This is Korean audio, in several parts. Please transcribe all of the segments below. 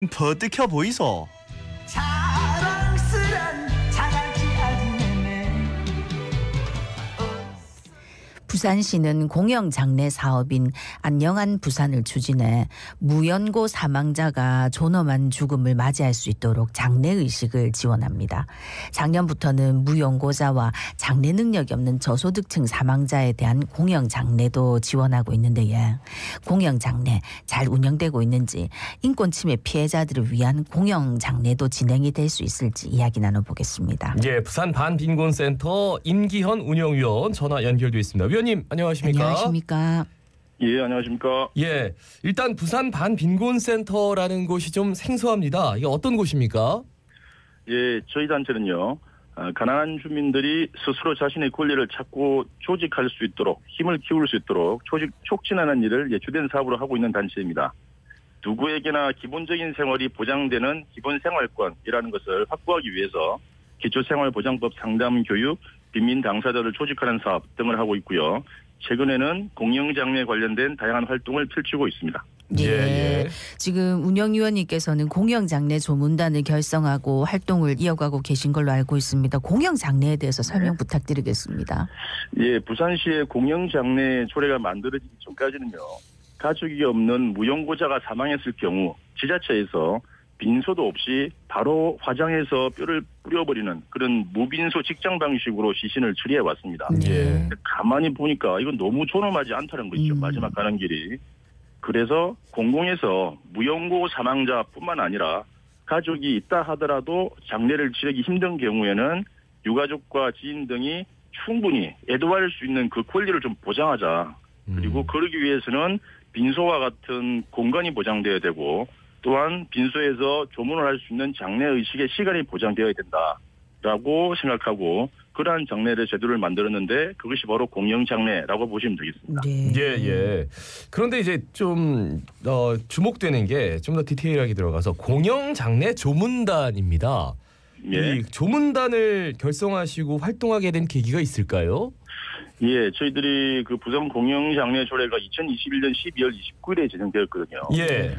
버뜩혀 보이소. 자랑스런 자갈치 아지매매. 부산시는 공영장례 사업인 안녕한 부산을 추진해 무연고 사망자가 존엄한 죽음을 맞이할 수 있도록 장례의식을 지원합니다. 작년부터는 무연고자와 장례 능력이 없는 저소득층 사망자에 대한 공영장례도 지원하고 있는데 공영장례 잘 운영되고 있는지, 인권침해 피해자들을 위한 공영장례도 진행이 될 수 있을지 이야기 나눠보겠습니다. 예, 부산 반빈곤센터 임기현 운영위원 전화 연결돼 있습니다. 위원님 안녕하십니까? 안녕하십니까? 예, 안녕하십니까? 예, 일단 부산 반빈곤센터라는 곳이 좀 생소합니다. 이게 어떤 곳입니까? 예, 저희 단체는요, 가난한 주민들이 스스로 자신의 권리를 찾고 조직할 수 있도록, 힘을 키울 수 있도록 촉진하는 일을 주된 사업으로 하고 있는 단체입니다. 누구에게나 기본적인 생활이 보장되는 기본생활권이라는 것을 확보하기 위해서 기초생활보장법 상담 교육, 빈민 당사자를 조직하는 사업 등을 하고 있고요. 최근에는 공영장례 관련된 다양한 활동을 펼치고 있습니다. 예. 지금 운영위원님께서는 공영장례 조문단을 결성하고 활동을 이어가고 계신 걸로 알고 있습니다. 공영장례에 대해서 설명 부탁드리겠습니다. 예, 부산시의 공영장례 조례가 만들어지기 전까지는요, 가족이 없는 무연고자가 사망했을 경우 지자체에서 빈소도 없이 바로 화장해서 뼈를 뿌려버리는 그런 무빈소 직장 방식으로 시신을 처리해 왔습니다. 예. 가만히 보니까 이건 너무 존엄하지 않다는 거죠. 마지막 가는 길이. 그래서 공공에서 무연고 사망자뿐만 아니라 가족이 있다 하더라도 장례를 치르기 힘든 경우에는 유가족과 지인 등이 충분히 애도할 수 있는 그 권리를 좀 보장하자. 그리고 그러기 위해서는 빈소와 같은 공간이 보장돼야 되고, 또한 빈소에서 조문을 할 수 있는 장례의식의 시간이 보장되어야 된다라고 생각하고 그러한 장례를 제도를 만들었는데, 그것이 바로 공영장례라고 보시면 되겠습니다. 네. 예. 그런데 이제 좀 주목되는 게 좀 더 디테일하게 들어가서 공영장례 조문단입니다. 예. 이 조문단을 결성하시고 활동하게 된 계기가 있을까요? 예, 저희들이 그 부산 공영장례 조례가 2021년 12월 29일에 제정되었거든요. 예.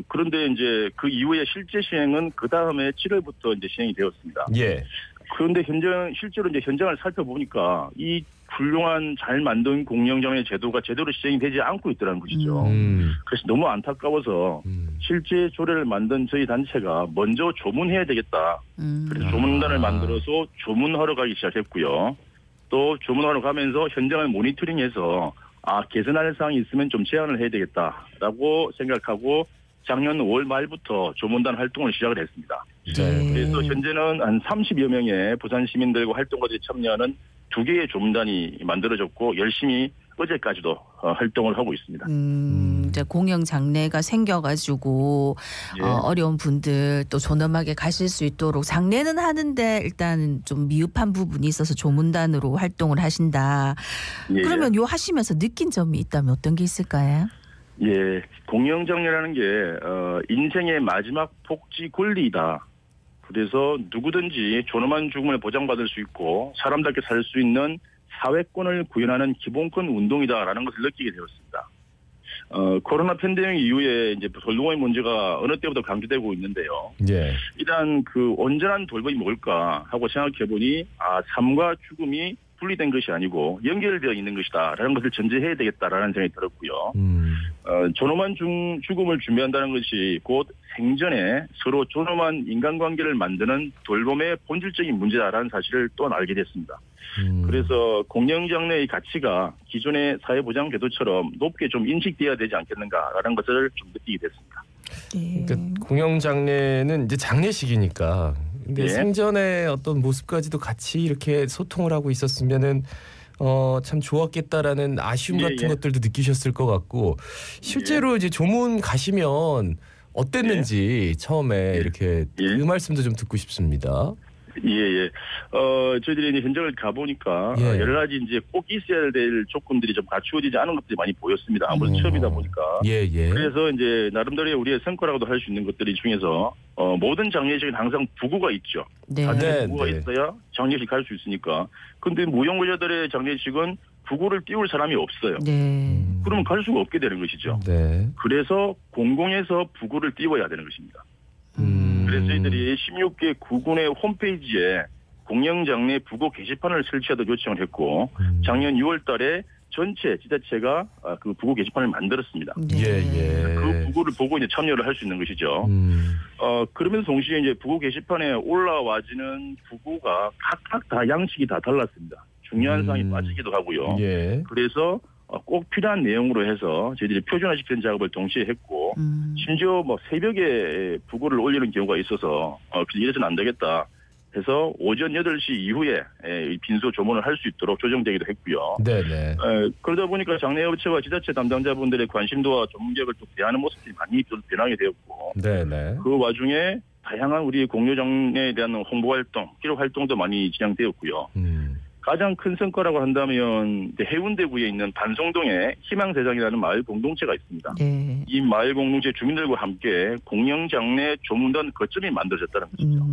그런데 이제 그 이후에 실제 시행은 그 다음에 7월부터 이제 시행이 되었습니다. 예. 그런데 실제로 이제 현장을 살펴보니까 이 훌륭한 잘 만든 공영장례 제도가 제대로 시행이 되지 않고 있더라는 것이죠. 그래서 너무 안타까워서 실제 조례를 만든 저희 단체가 먼저 조문해야 되겠다. 그래서 조문단을 만들어서 조문하러 가기 시작했고요. 또 조문하러 가면서 현장을 모니터링해서 개선할 사항이 있으면 좀 제안을 해야 되겠다라고 생각하고 작년 5월 말부터 조문단 활동을 시작을 했습니다. 네. 그래서 현재는 한 30여 명의 부산 시민들과 활동가들이 참여하는 2개의 조문단이 만들어졌고 열심히 어제까지도 활동을 하고 있습니다. 이제 공영장례가 생겨가지고 예. 어려운 분들 또 존엄하게 가실 수 있도록 장례는 하는데 일단 좀 미흡한 부분이 있어서 조문단으로 활동을 하신다. 예. 그러면 요 하시면서 느낀 점이 있다면 어떤 게 있을까요? 예, 공영장례라는 게 인생의 마지막 복지 권리이다. 그래서 누구든지 존엄한 죽음을 보장받을 수 있고 사람답게 살 수 있는 사회권을 구현하는 기본권 운동이다라는 것을 느끼게 되었습니다. 코로나 팬데믹 이후에 이제 돌봄의 문제가 어느 때보다 강조되고 있는데요. 예. 일단 그 온전한 돌봄이 뭘까 하고 생각해 보니 삶과 죽음이 분리된 것이 아니고 연결되어 있는 것이다라는 것을 전제해야 되겠다라는 생각이 들었고요. 존엄한 죽음을 준비한다는 것이 곧 생전에 서로 존엄한 인간관계를 만드는 돌봄의 본질적인 문제다라는 사실을 또 알게 됐습니다. 그래서 공영장례의 가치가 기존의 사회보장제도처럼 높게 좀 인식되어야 되지 않겠는가라는 것을 좀 느끼게 됐습니다. 그러니까 공영장례는 이제 장례식이니까. 근데 예. 생전의 어떤 모습까지도 같이 이렇게 소통을 하고 있었으면은 참 좋았겠다라는 아쉬움 같은 것들도 느끼셨을 것 같고, 실제로 이제 조문 가시면 어땠는지 처음에 이렇게 그 말씀도 좀 듣고 싶습니다. 예. 저희들이 이제 현장을 가보니까 여러 가지 이제 꼭 있어야 될 조건들이 좀 갖추어지지 않은 것들이 많이 보였습니다. 아무래도 처음이다 보니까. 예. 그래서 이제 나름대로의 우리의 성과라고도 할 수 있는 것들이 중에서 모든 장례식은 항상 부구가 있죠. 네. 부구가 있어야 장례식 갈 수 있으니까. 근데 무연고자들의 장례식은 부구를 띄울 사람이 없어요. 네. 그러면 갈 수가 없게 되는 것이죠. 네. 그래서 공공에서 부구를 띄워야 되는 것입니다. 그래서 저희들이 16개 구군의 홈페이지에 공영장례 부고 게시판을 설치하도록 요청을 했고 작년 6월 달에 전체 지자체가 그 부고 게시판을 만들었습니다. 예. 그 부고를 보고 이제 참여를 할 수 있는 것이죠. 그러면서 동시에 이제 부고 게시판에 올라와지는 부고가 각각 다 양식이 다 달랐습니다. 중요한 사항이 빠지기도 하고요. 예. 그래서 꼭 필요한 내용으로 해서 저희들이 표준화시키는 작업을 동시에 했고 심지어 뭐 새벽에 부고를 올리는 경우가 있어서 이래서는 안 되겠다 해서 오전 8시 이후에 빈소 조문을 할 수 있도록 조정되기도 했고요. 네네. 그러다 보니까 장례업체와 지자체 담당자분들의 관심도와 전문격을 또 대하는 모습들이 많이 좀 변하게 되었고 네네. 그 와중에 다양한 우리 공료장례에 대한 홍보활동, 기록 활동도 많이 진행되었고요. 가장 큰 성과라고 한다면 해운대구에 있는 반송동에 희망세상이라는 마을 공동체가 있습니다. 네. 이 마을 공동체 주민들과 함께 공영장례 조문단 거점이 만들어졌다는 것이죠.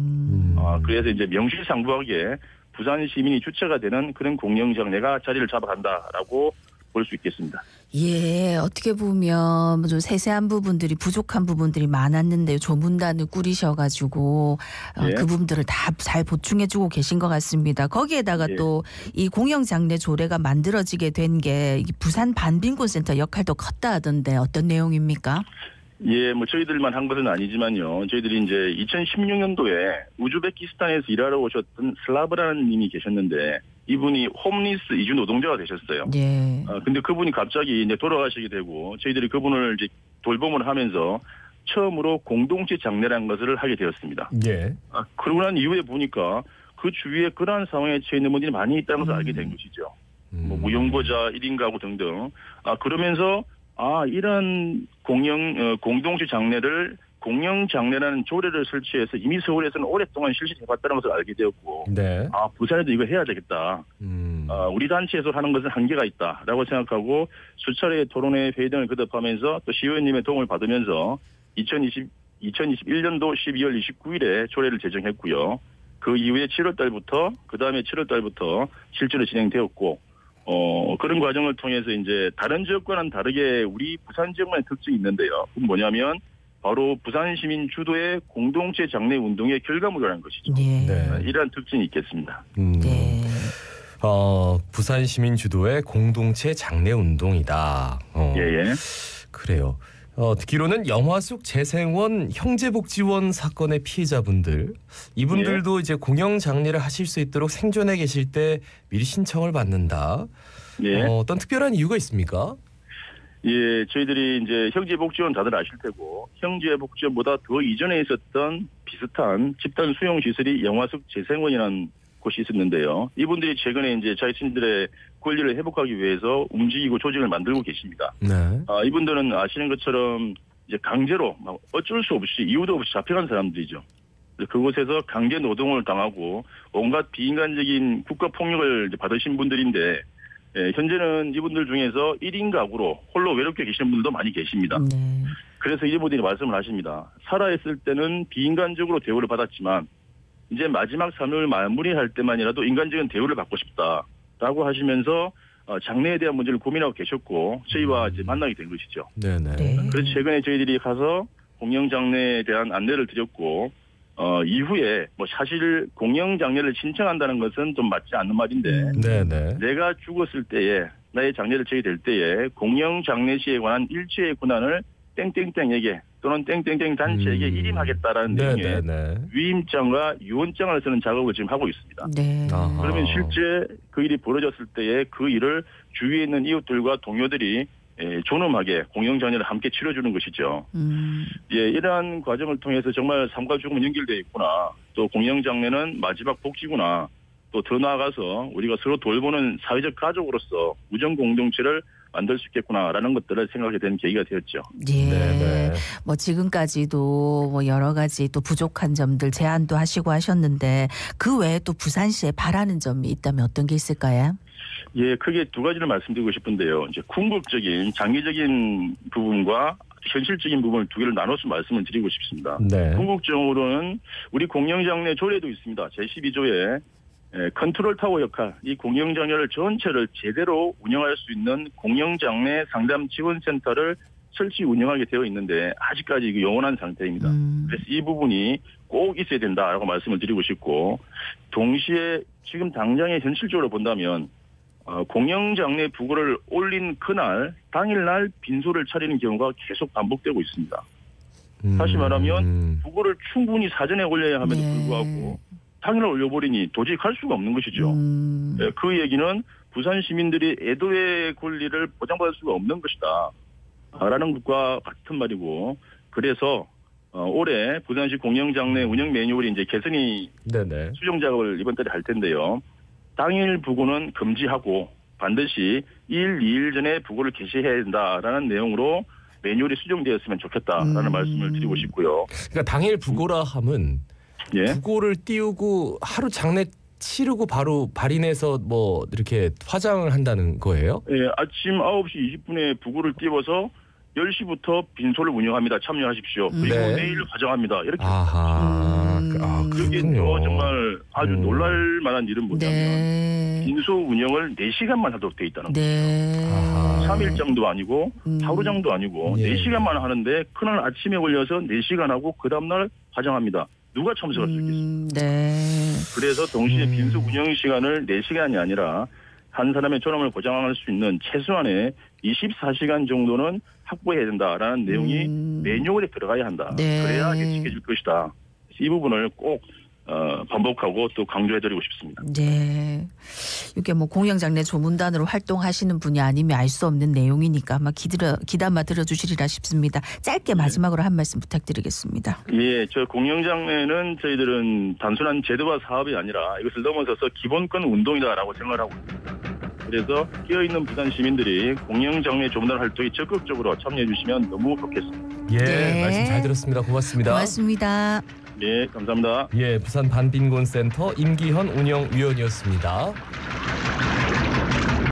그래서 이제 명실상부하게 부산 시민이 주체가 되는 그런 공영장례가 자리를 잡아간다라고 볼 수 있겠습니다. 예, 어떻게 보면 좀 세세한 부분들이 부족한 부분들이 많았는데 조문단을 꾸리셔가지고 예. 그 부분들을 다 잘 보충해주고 계신 것 같습니다. 거기에다가 예. 또 이 공영장례 조례가 만들어지게 된 게 부산 반빈곤센터 역할도 컸다 하던데 어떤 내용입니까? 예, 뭐 저희들만 한 것은 아니지만요. 저희들이 이제 2016년도에 우즈베키스탄에서 일하러 오셨던 슬라브라는 님이 계셨는데 이분이 홈리스 이주 노동자가 되셨어요. 예. 근데 그분이 갑자기 이제 돌아가시게 되고 저희들이 그분을 이제 돌봄을 하면서 처음으로 공동체 장례라는 것을 하게 되었습니다. 예. 그러고 난 이후에 보니까 그 주위에 그러한 상황에 처해 있는 분들이 많이 있다는 것을 알게 된 것이죠. 뭐 무용고자 1인 가구 등등. 그러면서 이런 공동체 장례를 공영장례라는 조례를 설치해서 이미 서울에서는 오랫동안 실시해왔다는 것을 알게 되었고, 네. 부산에도 이거 해야 되겠다. 우리 단체에서 하는 것은 한계가 있다라고 생각하고 수차례의 토론회 회의 등을 거듭하면서 또 시의원님의 도움을 받으면서 2021년도 12월 29일에 조례를 제정했고요. 그 이후에 7월 달부터, 그 다음에 7월 달부터 실제로 진행되었고, 그런 과정을 통해서 이제 다른 지역과는 다르게 우리 부산 지역만의 특징이 있는데요. 그건 뭐냐면 바로 부산 시민 주도의 공동체 장례 운동의 결과물이라는 것이죠. 예. 네. 이러한 특징이 있겠습니다. 예. 부산 시민 주도의 공동체 장례 운동이다. 예. 그래요. 듣기로는 영화숙 재생원 형제복지원 사건의 피해자분들 이분들도 이제 공영 장례를 하실 수 있도록 생존해 계실 때 미리 신청을 받는다. 예. 어떤 특별한 이유가 있습니까? 예, 저희들이 이제 형제복지원 다들 아실 테고 형제복지원보다 더 이전에 있었던 비슷한 집단 수용 시설이 영화숙 재생원이라는 곳이 있었는데요. 이분들이 최근에 이제 자신들의 권리를 회복하기 위해서 움직이고 조직을 만들고 계십니다. 네. 이분들은 아시는 것처럼 이제 강제로 어쩔 수 없이 이유도 없이 잡혀간 사람들이죠. 그곳에서 강제 노동을 당하고 온갖 비인간적인 국가 폭력을 받으신 분들인데 현재는 이분들 중에서 1인 가구로 홀로 외롭게 계시는 분들도 많이 계십니다. 네. 그래서 이분들이 말씀을 하십니다. 살아있을 때는 비인간적으로 대우를 받았지만 이제 마지막 삶을 마무리할 때만이라도 인간적인 대우를 받고 싶다라고 하시면서 장래에 대한 문제를 고민하고 계셨고 저희와 이제 만나게 된 것이죠. 네네. 네. 그래서 최근에 저희들이 가서 공영장례에 대한 안내를 드렸고 이후에 뭐 사실 공영장례를 신청한다는 것은 좀 맞지 않는 말인데 네네. 내가 죽었을 때에 나의 장례를 치게 될 때에 공영장례 시에 관한 일체의 권한을 땡땡땡에게 또는 땡땡땡 단체에게 일임하겠다라는 내용의 위임장과 유언장을 쓰는 작업을 지금 하고 있습니다. 네. 그러면 실제 그 일이 벌어졌을 때에 그 일을 주위에 있는 이웃들과 동료들이 존엄하게 공영장례를 함께 치러주는 것이죠. 예, 이러한 과정을 통해서 정말 삶과 죽음은 연결되어 있구나. 또 공영장례는 마지막 복지구나. 또 더 나아가서 우리가 서로 돌보는 사회적 가족으로서 우정 공동체를 만들 수 있겠구나라는 것들을 생각하게 된 계기가 되었죠. 예. 네네. 뭐 지금까지도 뭐 여러 가지 또 부족한 점들 제안도 하시고 하셨는데 그 외에 또 부산시에 바라는 점이 있다면 어떤 게 있을까요? 예, 크게 두 가지를 말씀드리고 싶은데요. 이제 궁극적인 장기적인 부분과 현실적인 부분을 두 개를 나눠서 말씀을 드리고 싶습니다. 네. 궁극적으로는 우리 공영장례 조례도 있습니다. 제12조에 컨트롤 타워 역할, 이 공영장례를 전체를 제대로 운영할 수 있는 공영장례 상담 지원센터를 설치 운영하게 되어 있는데 아직까지 영원한 상태입니다. 그래서 이 부분이 꼭 있어야 된다라고 말씀을 드리고 싶고 동시에 지금 당장에 현실적으로 본다면 공영장례 부고를 올린 그날 당일날 빈소를 차리는 경우가 계속 반복되고 있습니다. 다시 말하면 부고를 충분히 사전에 올려야 함에도 불구하고 당일날 올려버리니 도저히 갈 수가 없는 것이죠. 그 얘기는 부산 시민들이 애도의 권리를 보장받을 수가 없는 것이다 라는 것과 같은 말이고 그래서 올해 부산시 공영장례 운영 매뉴얼이 이제 개선이 수정 작업을 이번 달에 할 텐데요. 당일 부고는 금지하고 반드시 1, 2일 전에 부고를 개시해야 된다라는 내용으로 매뉴얼이 수정되었으면 좋겠다라는 말씀을 드리고 싶고요. 그러니까 당일 부고라 함은 부고를 띄우고 하루 장례 치르고 바로 발인해서 뭐 이렇게 화장을 한다는 거예요? 네, 아침 9시 20분에 부고를 띄워서 10시부터 빈소를 운영합니다. 참여하십시오. 그리고 내일 화장합니다. 이렇게. 그게 정말 아주 놀랄 만한 일은 뭐냐면 빈소 운영을 4시간만 하도록 돼 있다는 거죠. 3일장도 아니고 하루장도 아니고 4시간만 하는데 그날 아침에 올려서 4시간 하고 그 다음날 화장합니다. 누가 참석할 수 있겠습니까? 그래서 동시에 빈소 운영 시간을 4시간이 아니라 한 사람의 존엄을 보장할 수 있는 최소한의 24시간 정도는 확보해야 된다라는 내용이 매뉴얼에 들어가야 한다. 그래야 이게 지켜질 것이다. 이 부분을 꼭 반복하고 또 강조해드리고 싶습니다. 네, 이게 뭐 공영장례 조문단으로 활동하시는 분이 아니면 알 수 없는 내용이니까 아마 귀담아 들어주시리라 싶습니다. 짧게 마지막으로 한 말씀 부탁드리겠습니다. 예, 저 공영장례는 저희들은 단순한 제도와 사업이 아니라 이것을 넘어서서 기본권 운동이다라고 생각을 하고 있습니다. 그래서 끼어있는 부산 시민들이 공영장례 조문단 활동에 적극적으로 참여해 주시면 너무 좋겠습니다. 말씀 잘 들었습니다. 고맙습니다. 고맙습니다. 네, 감사합니다. 부산 반빈곤센터 임기현 운영위원이었습니다.